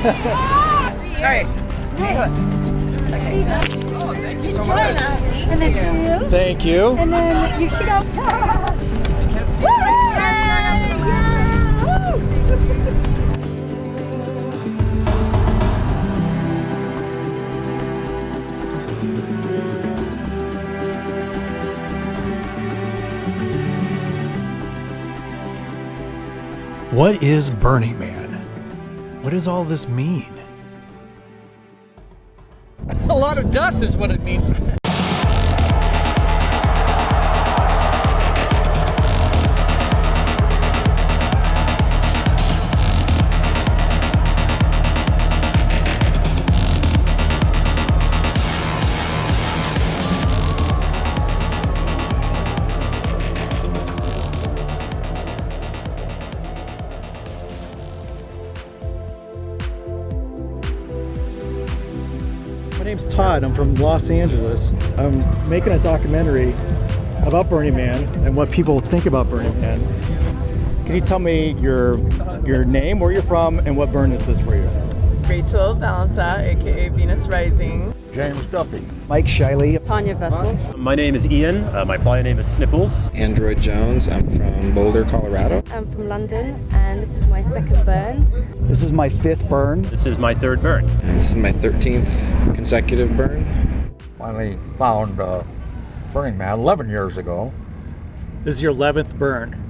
All right. Oh, thank you so much. And then you. Thank you. And then you should go. What is Burning Man? What does all this mean? A lot of dust is what it means. My name's Todd. I'm from Los Angeles. I'm making a documentary about Burning Man and what people think about Burning Man. Can you tell me your name, where you're from, and what burn this is for you? Rachel Valenza, aka Venus Rising. James Duffy. Mike Shiley. Tanya Vessels. My name is Ian. My Playa name is Sniffles. Android Jones. I'm from Boulder, Colorado. I'm from London, and this is my second burn. This is my 5th burn. This is my 3rd burn. And this is my 13th consecutive burn. Finally found Burning Man 11 years ago. This is your 11th burn.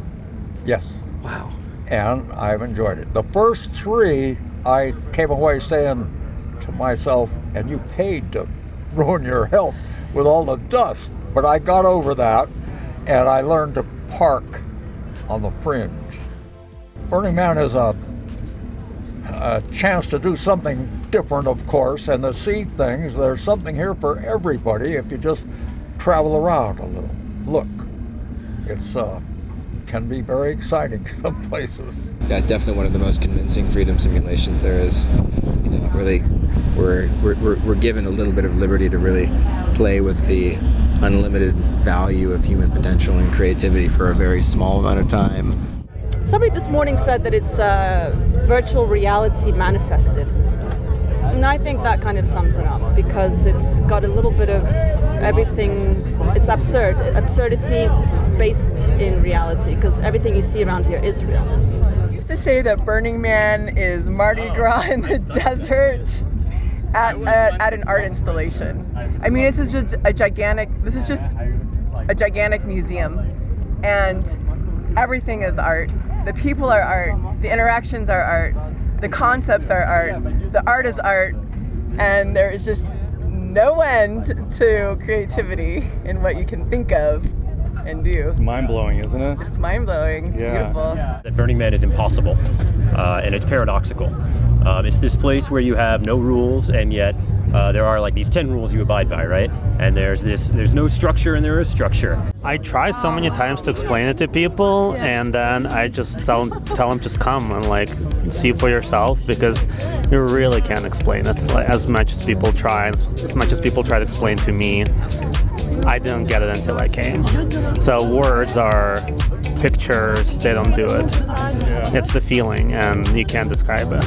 Yes. Wow. And I've enjoyed it. The first 3, I came away saying to myself, and you paid to ruin your health with all the dust. But I got over that, and I learned to park on the fringe. Burning Man is a chance to do something different, of course, and to see things. There's something here for everybody if you just travel around a little. Look, it's can be very exciting some places. Yeah, definitely one of the most convincing freedom simulations there is. You know, really, we're given a little bit of liberty to really play with the unlimited value of human potential and creativity for a very small amount of time. Somebody this morning said that it's virtual reality manifested. And I think that kind of sums it up because it's got a little bit of everything. It's absurdity based in reality because everything you see around here is real. I used to say that Burning Man is Mardi Gras in the desert at an art installation. I mean, this is just a gigantic museum, and everything is art. The people are art, the interactions are art, the concepts are art, the art is art, and there is just no end to creativity in what you can think of and do. It's mind-blowing, isn't it? It's mind-blowing. It's beautiful. That Burning Man is impossible, and it's paradoxical. It's this place where you have no rules, and yet there are like these 10 rules you abide by, right? And there's no structure, and there is structure. I try so many times to explain it to people, and then I just tell them just come and like see for yourself, because you really can't explain it like, as much as people try to explain to me. I didn't get it until I came. So words are pictures, they don't do it. It's the feeling, and you can't describe it.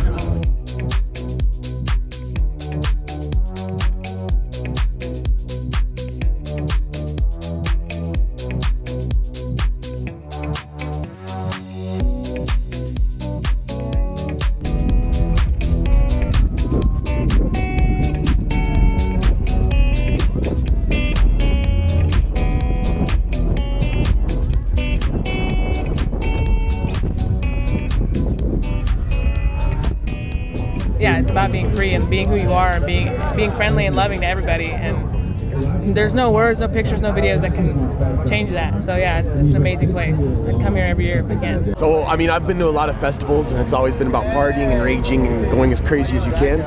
Yeah, it's about being free and being who you are and being friendly and loving to everybody. And there's no words, no pictures, no videos that can change that. So yeah, it's an amazing place. I'd come here every year if I can. So I mean, I've been to a lot of festivals, and it's always been about partying and raging and going as crazy as you can.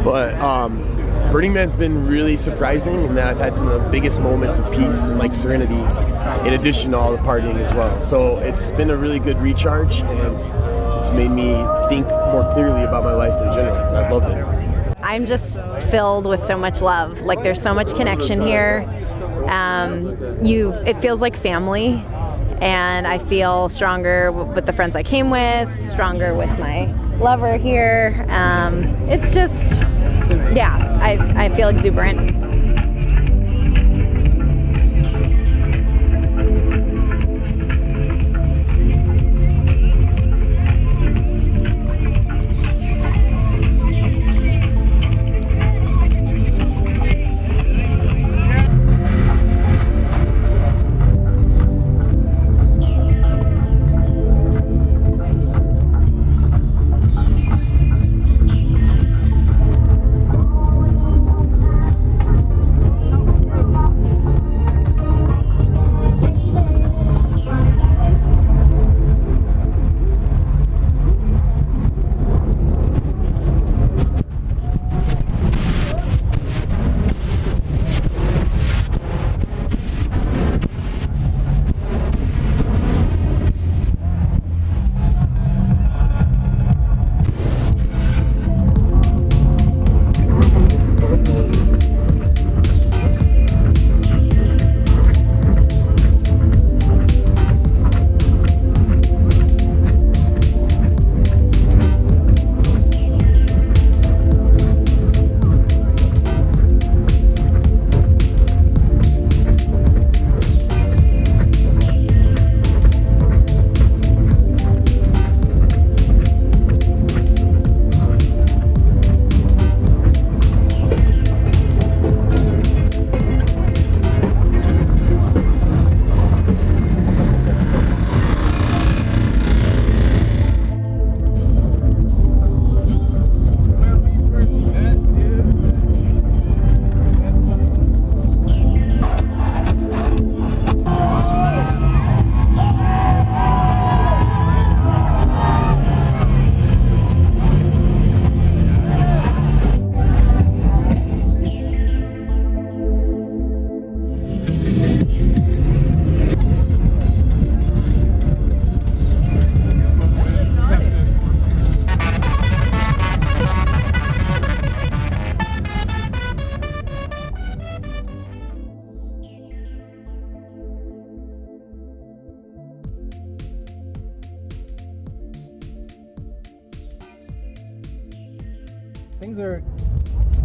But Burning Man's been really surprising in that I've had some of the biggest moments of peace and like serenity, in addition to all the partying as well. So it's been a really good recharge, and it's made me think more clearly about my life in general. I've loved it. I'm just filled with so much love. Like there's so much connection here. It feels like family, and I feel stronger with the friends I came with, stronger with love her here. It's just, yeah, I feel exuberant.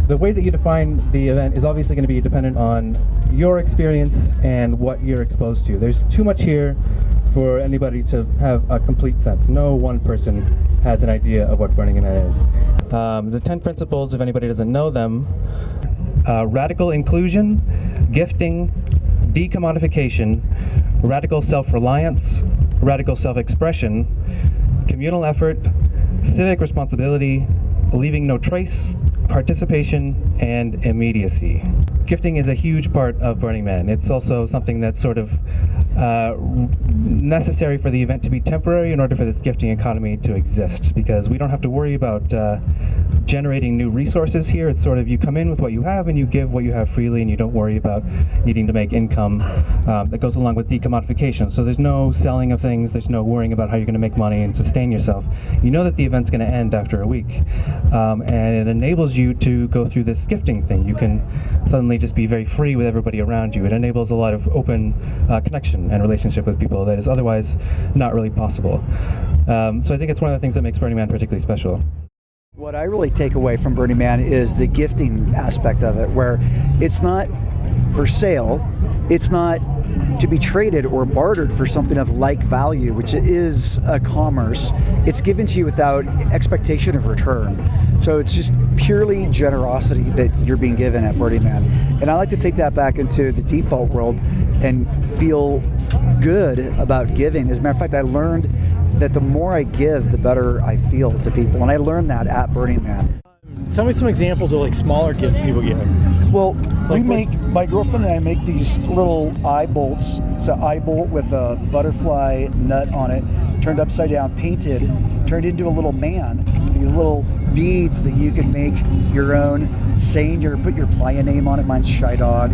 The way that you define the event is obviously going to be dependent on your experience and what you're exposed to. There's too much here for anybody to have a complete sense. No one person has an idea of what Burning Man is. The 10 principles, if anybody doesn't know them, radical inclusion, gifting, decommodification, radical self-reliance, radical self-expression, communal effort, civic responsibility, leaving no trace, participation, and immediacy. Gifting is a huge part of Burning Man. It's also something that's sort of necessary for the event to be temporary in order for this gifting economy to exist, because we don't have to worry about generating new resources here. It's sort of you come in with what you have and you give what you have freely, and you don't worry about needing to make income that goes along with decommodification. So there's no selling of things, there's no worrying about how you're going to make money and sustain yourself. You know that the event's going to end after a week, and it enables you to go through this gifting thing. You can suddenly just be very free with everybody around you. It enables a lot of open connection and relationship with people that is otherwise not really possible. So I think it's one of the things that makes Burning Man particularly special. What I really take away from Burning Man is the gifting aspect of it, where it's not for sale, it's not to be traded or bartered for something of like value, which is a commerce. It's given to you without expectation of return. So it's just purely generosity that you're being given at Burning Man. And I like to take that back into the default world and feel good about giving. As a matter of fact, I learned that the more I give, the better I feel to people. And I learned that at Burning Man. Tell me some examples of like smaller gifts people give. Well, my girlfriend and I make these little eye bolts. It's an eye bolt with a butterfly nut on it, turned upside down, painted, turned into a little man. These little beads that you can make your own, saying put your Playa name on it. Mine's Shy Dog,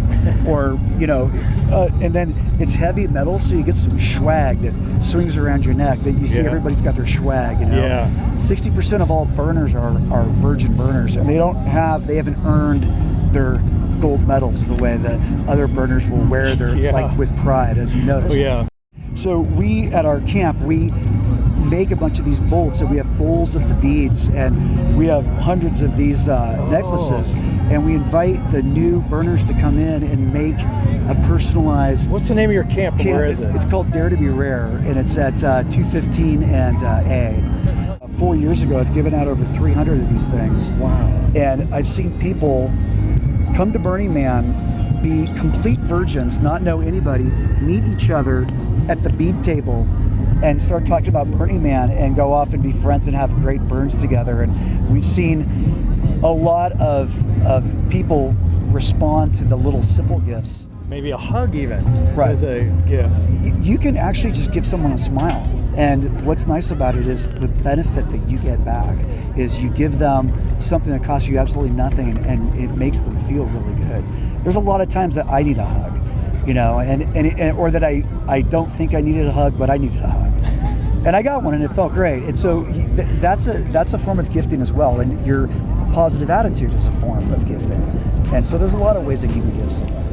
or and then it's heavy metal, so you get some swag that swings around your neck. That you see everybody's got their swag. Yeah. 60% of all burners are virgin burners, and they haven't earned their gold medals the way that other burners will wear their like with pride, as you notice. Oh yeah. So we at our camp make a bunch of these bolts, and we have bowls of the beads, and we have hundreds of these necklaces, and we invite the new burners to come in and make a personalized. What's the name of your camp? Where is it? It's called Dare to Be Rare, and it's at 215 and A. 4 years ago, I've given out over 300 of these things. Wow. And I've seen people come to Burning Man, be complete virgins, not know anybody, meet each other at the bead table, and start talking about Burning Man and go off and be friends and have great burns together. And we've seen a lot of people respond to the little simple gifts. Maybe a hug even as a gift. You can actually just give someone a smile. And what's nice about it is the benefit that you get back is you give them something that costs you absolutely nothing, and it makes them feel really good. There's a lot of times that I need a hug, you know, and or that I don't think I needed a hug, but I needed a hug. And I got one and it felt great. And so that's a form of gifting as well. And your positive attitude is a form of gifting. And so there's a lot of ways that you can give someone.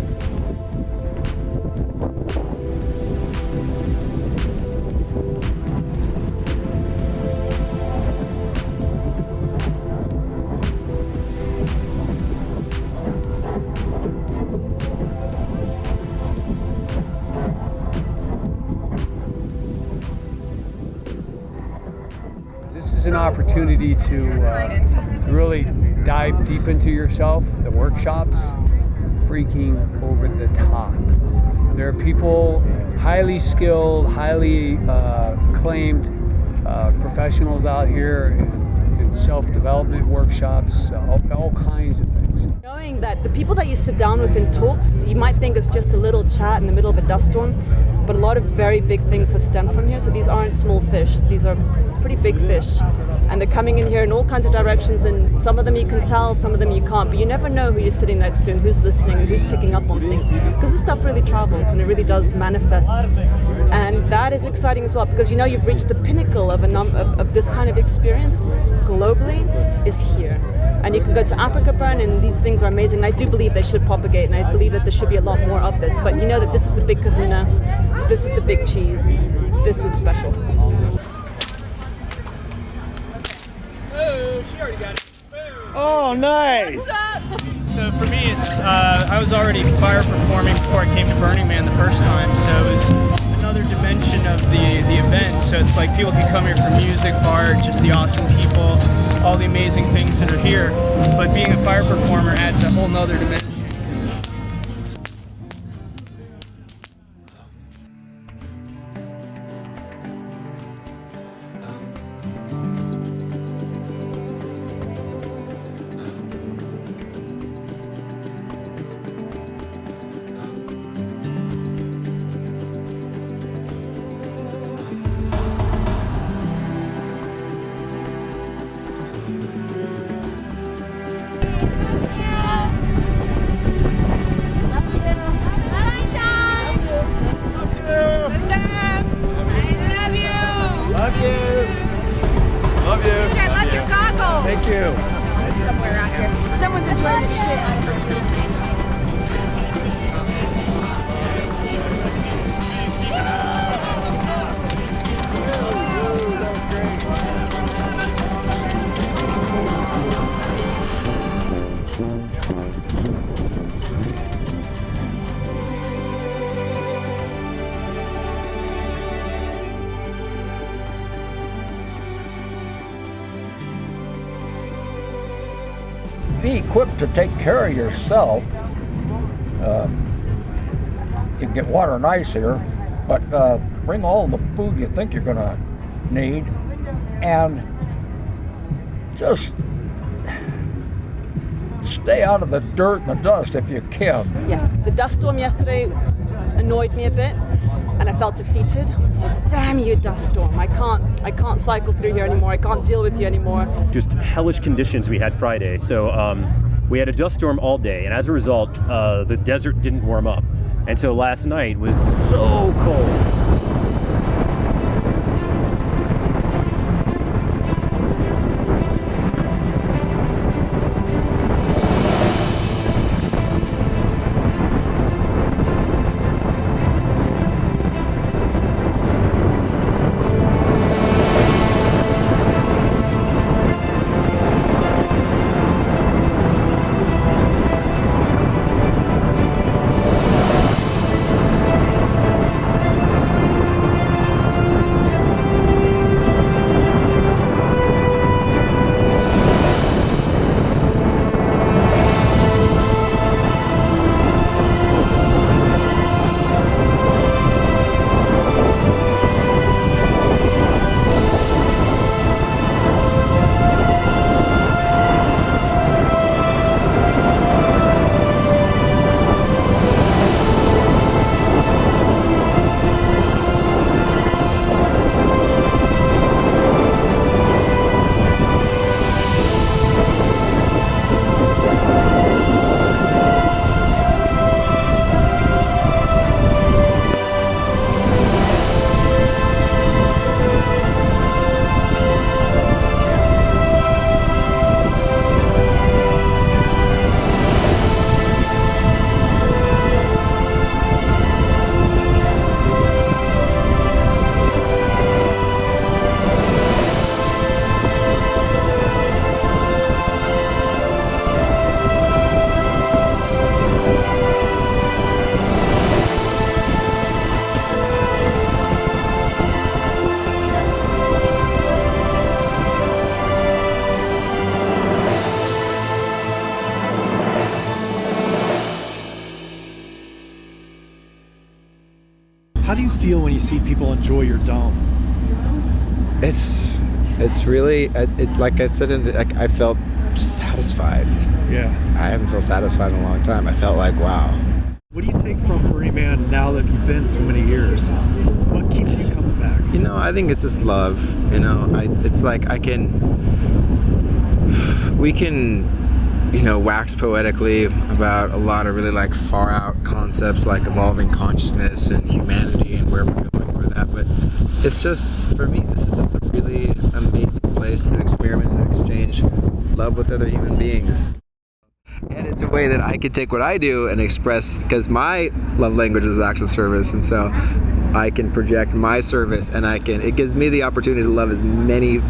This is an opportunity to really dive deep into yourself. The workshops, freaking over the top. There are people, highly skilled, highly acclaimed professionals out here in self-development workshops, all kinds of things. Knowing that the people that you sit down with in talks, you might think it's just a little chat in the middle of a dust storm, but a lot of very big things have stemmed from here. So these aren't small fish, these are pretty big fish. And they're coming in here in all kinds of directions, and some of them you can tell, some of them you can't, but you never know who you're sitting next to and who's listening and who's picking up on things, because this stuff really travels and it really does manifest. And that is exciting as well, because you know you've reached the pinnacle of this kind of experience globally is here. And you can go to Africa Burn, and these things are amazing. And I do believe they should propagate, and I believe that there should be a lot more of this. But you know that this is the big kahuna, this is the big cheese, this is special. Oh, she already got it. Oh, nice. So for me, it's I was already fire performing before I came to Burning Man the first time, so it was another dimension of the event. So it's like people can come here for music, art, just the awesome people, all the amazing things that are here. But being a fire performer adds a whole nother dimension. Thank you. Somewhere around here. Someone's enjoying the shit. Be equipped to take care of yourself. You can get water and ice here, but bring all the food you think you're gonna need, and just stay out of the dirt and the dust if you can. Yes, the dust storm yesterday annoyed me a bit, and I felt defeated. I was like, damn you, dust storm. I can't cycle through here anymore. I can't deal with you anymore. Just hellish conditions we had Friday. So we had a dust storm all day, and as a result, the desert didn't warm up. And so last night was so cold. feel when you see people enjoy your dome? It's really like I said I felt satisfied. Yeah. I haven't felt satisfied in a long time. I felt like, wow. What do you take from Burning Man now that you've been so many years? What keeps you coming back? You know, I think it's just love. You know, it's like we can, you know, wax poetically about a lot of really like far out concepts like evolving consciousness and humanity and where we're going with that. But it's just, for me, this is just a really amazing place to experiment and exchange love with other human beings. And it's a way that I can take what I do and express, because my love language is acts of service, and so I can project my service, and it gives me the opportunity to love as many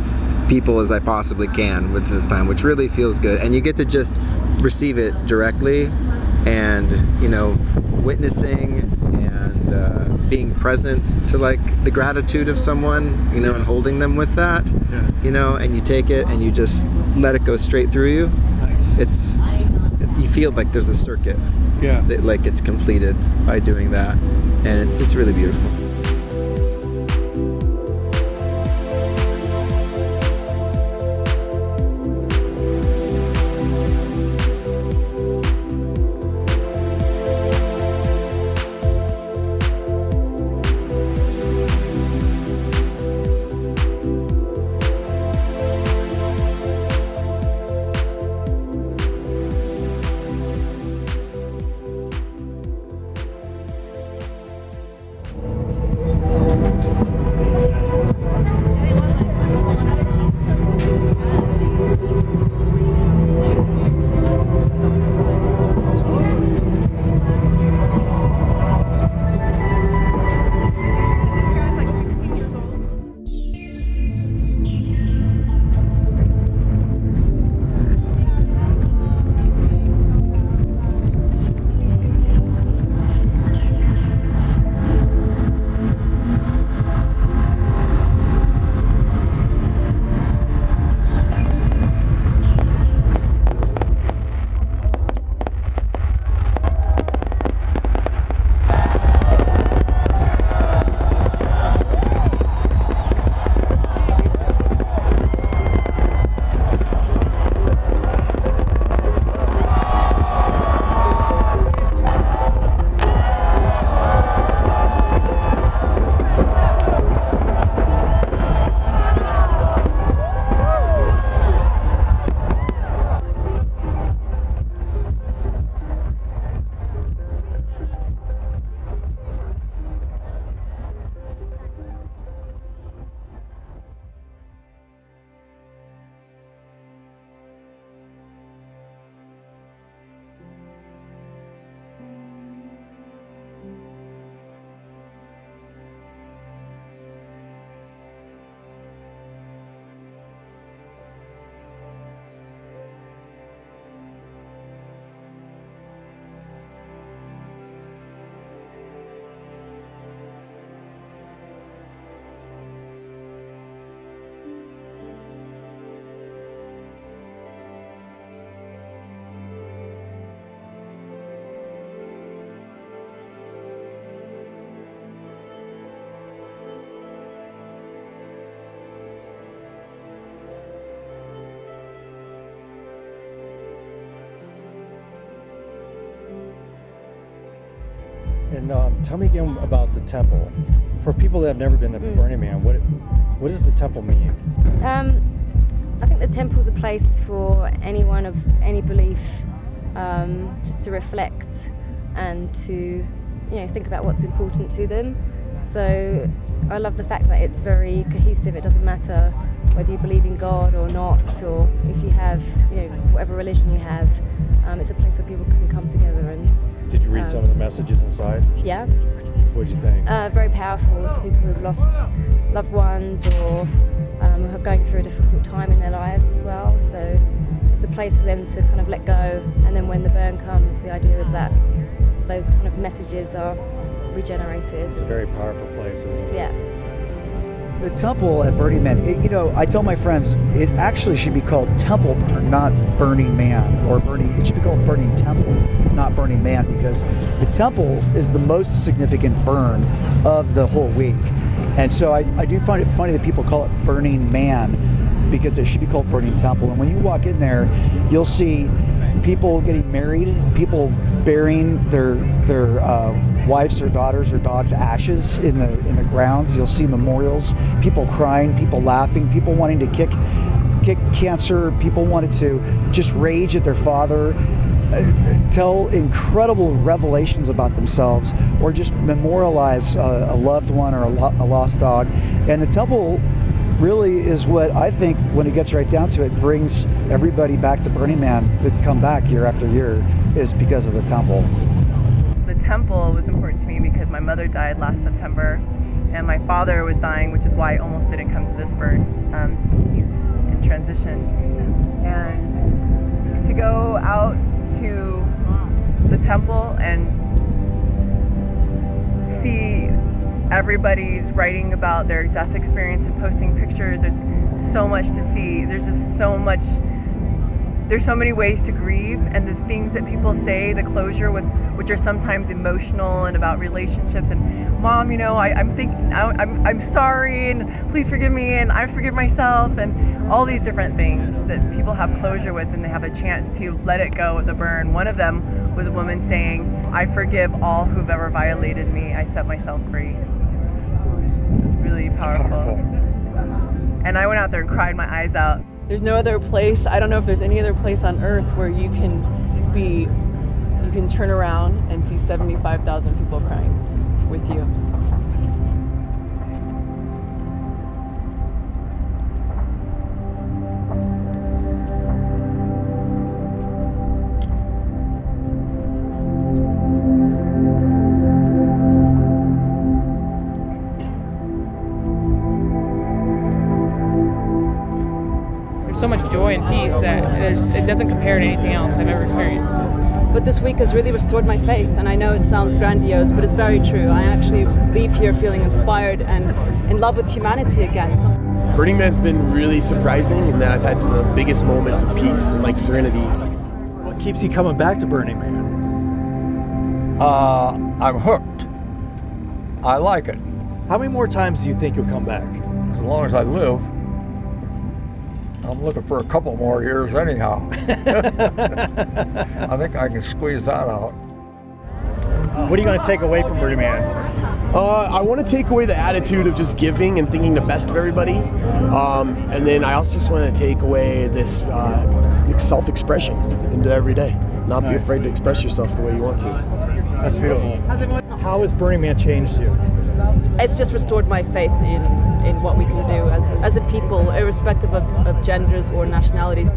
people as I possibly can with this time, which really feels good. And you get to just receive it directly, and, you know, witnessing and being present to like the gratitude of someone, you know, and holding them with that, you know, and you take it and you just let it go straight through you. Nice. You feel like there's a circuit, that like it's completed by doing that, and it's really beautiful. And tell me again about the temple. For people that have never been to Burning Man, what does the temple mean? I think the temple's a place for anyone of any belief, just to reflect and to, you know, think about what's important to them. So I love the fact that it's very cohesive. It doesn't matter whether you believe in God or not, or if you have, you know, whatever religion you have. It's a place where people can come together and. Did you read some of the messages inside? Yeah. What did you think? Very powerful. So people who've lost loved ones or who are going through a difficult time in their lives as well. So it's a place for them to kind of let go, and then when the burn comes, the idea is that those kind of messages are regenerated. It's a very powerful place, isn't it? Yeah. The temple at Burning Man, I tell my friends, it actually should be called Temple Burn, not Burning Man, or it should be called Burning Temple, not Burning Man, because the temple is the most significant burn of the whole week. And so I do find it funny that people call it Burning Man, because it should be called Burning Temple. And when you walk in there, you'll see people getting married, people burying their wives or daughters or dogs' ashes in the ground. You'll see memorials, people crying, people laughing, people wanting to kick cancer, people wanted to just rage at their father, tell incredible revelations about themselves, or just memorialize a loved one or a lost dog. And the temple really is what I think, when it gets right down to it, brings everybody back to Burning Man that come back year after year, is because of the temple. The temple was important to me because my mother died last September and my father was dying, which is why I almost didn't come to this burn. He's in transition. And to go out to the temple and see everybody's writing about their death experience and posting pictures. There's so much to see. There's just so much. There's so many ways to grieve, and the things that people say, the closure which are sometimes emotional and about relationships. And Mom, I'm sorry, and please forgive me, and I forgive myself, and all these different things that people have closure with, and they have a chance to let it go at the burn. One of them was a woman saying, "I forgive all who've ever violated me. I set myself free." It's really powerful. And I went out there and cried my eyes out. There's no other place, I don't know if there's any other place on earth where you can turn around and see 75,000 people crying with you. So much joy and peace that it doesn't compare to anything else I've ever experienced. But this week has really restored my faith, and I know it sounds grandiose, but it's very true. I actually leave here feeling inspired and in love with humanity again. Burning Man's been really surprising in that I've had some of the biggest moments of peace and serenity. What keeps you coming back to Burning Man? I'm hooked. I like it. How many more times do you think you'll come back? As long as I live. I'm looking for a couple more years anyhow. I think I can squeeze that out. What are you going to take away from Burning Man? I want to take away the attitude of just giving and thinking the best of everybody. And then I also just want to take away this self-expression into every day. Not be afraid to express yourself the way you want to. That's beautiful. How has Burning Man changed you? It's just restored my faith in what we can do as a people, irrespective of genders or nationalities.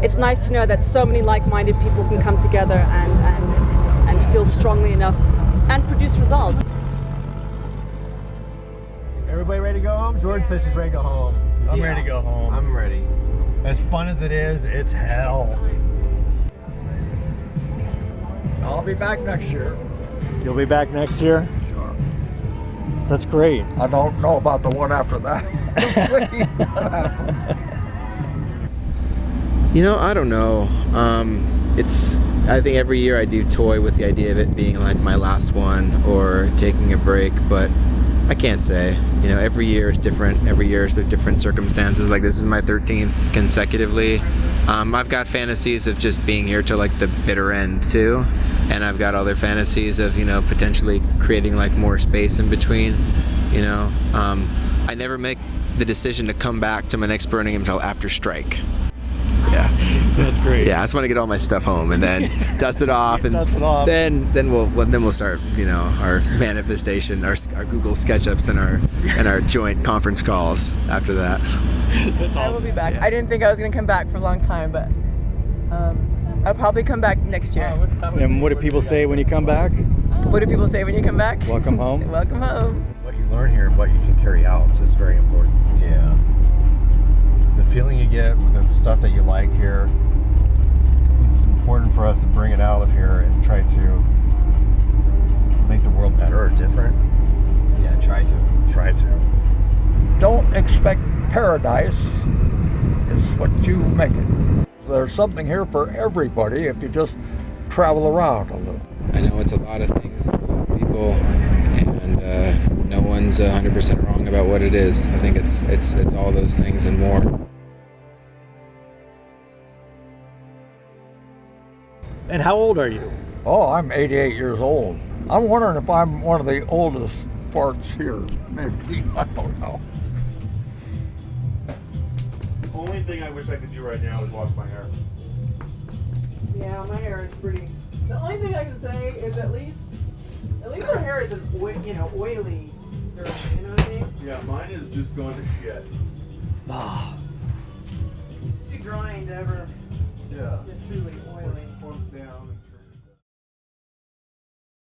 It's nice to know that so many like-minded people can come together and feel strongly enough and produce results. Everybody ready to go home? Jordan says she's ready to go home. I'm ready to go home. I'm ready. As fun as it is, it's hell. I'll be back next year. You'll be back next year? Sure. That's great. I don't know about the one after that. I don't know. I think every year I do toy with the idea of it being like my last one or taking a break, but I can't say. Every year is different. Every year is different circumstances. Like this is my 13th consecutively. I've got fantasies of just being here till like the bitter end too, and I've got other fantasies of potentially creating like more space in between. I never make the decision to come back to my next burning until after strike. Yeah, that's great. Yeah, I just want to get all my stuff home and then dust it off, and dust it off. Then we'll start our manifestation, our Google SketchUps and our joint conference calls after that. That's awesome. I will be back. Yeah. I didn't think I was going to come back for a long time, but I'll probably come back next year. And what do people say when you come back? What do people say when you come back? Welcome home. Welcome home. What you learn here and what you can carry out is very important. Yeah. The feeling you get with the stuff that you like here, it's important for us to bring it out of here and try to make the world better or different. Yeah, try to. don't expect paradise. It's what you make it. There's something here for everybody if you just travel around a little. I know it's a lot of things to a lot of people, and no one's 100% wrong about what it is. I think it's all those things and more. And how old are you? Oh, I'm 88 years old. I'm wondering if I'm one of the oldest farts here. Maybe. I don't know. Only thing I wish I could do right now is wash my hair. Yeah, my hair is pretty. The only thing I can say is at least her hair isn't oily. You know what I mean? Yeah, mine is just going to shit. It's too drying to ever Yeah. get truly oily. Plump down.